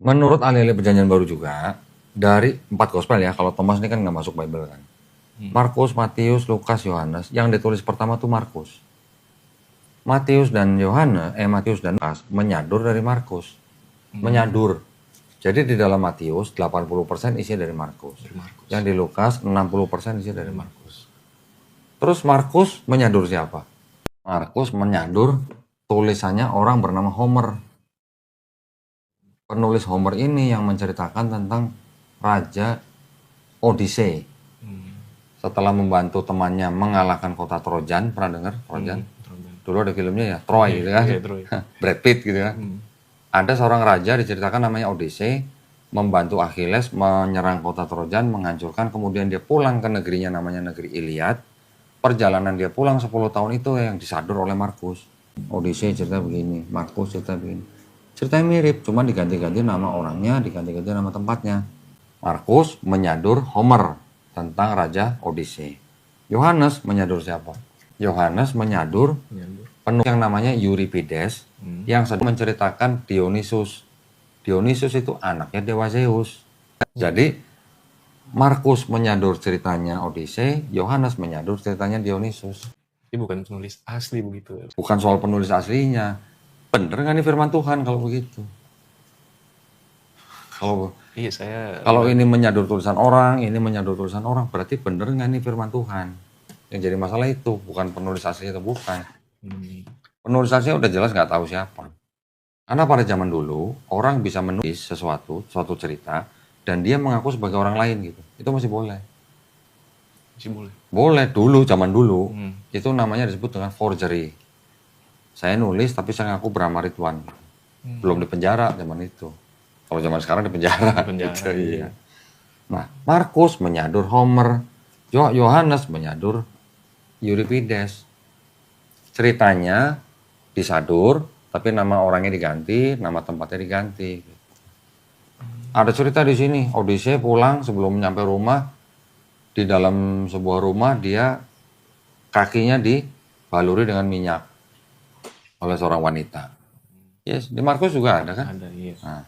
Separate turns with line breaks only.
Menurut ahli-ahli perjanjian baru juga, dari 4 gospel ya, kalau Thomas ini kan nggak masuk Bible kan. Markus, Matius, Lukas, Yohanes, yang ditulis pertama tuh Markus. Matius dan Lukas menyadur dari Markus. Menyadur. Jadi di dalam Matius 80% isi dari Markus. Yang di Lukas 60% isi dari Markus. Terus Markus menyadur siapa? Markus menyadur tulisannya orang bernama Homer. Penulis Homer ini yang menceritakan tentang Raja Odyssey. Setelah membantu temannya mengalahkan kota Trojan, pernah dengar Trojan? Dulu ada filmnya ya, Troy gitu kan, Brad Pitt gitu kan. Ada seorang raja diceritakan namanya Odyssey, membantu Achilles menyerang kota Trojan, menghancurkan, kemudian dia pulang ke negerinya namanya negeri Iliad. Perjalanan dia pulang 10 tahun itu yang disadur oleh Markus. Odyssey cerita begini, Markus cerita begini. Ceritanya mirip, cuma diganti-ganti nama orangnya, diganti-ganti nama tempatnya. Markus menyadur Homer tentang Raja Odyssey. Yohanes menyadur siapa? Yohanes menyadur penulis yang namanya Euripides yang sedang menceritakan Dionysus. Dionysus itu anaknya Dewa Zeus. Jadi Markus menyadur ceritanya Odyssey, Yohanes menyadur ceritanya Dionysus.
Ini bukan penulis asli begitu.
Bukan soal penulis aslinya. Bener nggak nih firman Tuhan kalau begitu? Kalau ini menyadur tulisan orang, ini menyadur tulisan orang, berarti bener nggak nih firman Tuhan? Yang jadi masalah itu bukan penulis asli itu bukan. Penulis aslinya udah jelas nggak tahu siapa. Karena pada zaman dulu orang bisa menulis suatu cerita dan dia mengaku sebagai orang lain gitu. Itu masih boleh.
Masih boleh.
Boleh dulu, zaman dulu. Itu namanya disebut dengan forgery. Saya nulis tapi saya ngaku Brahma Ridwan. Belum dipenjara zaman itu. Kalau zaman sekarang dipenjara. Gitu, iya. Nah, Markus menyadur Homer, Yohanes menyadur Euripides. Ceritanya disadur, tapi nama orangnya diganti, nama tempatnya diganti. Ada cerita di sini, Odyssey pulang sebelum nyampe rumah, di dalam sebuah rumah dia kakinya dibaluri dengan minyak oleh seorang wanita. Yes, di Markus juga ada kan?
Ada, iya.
Nah.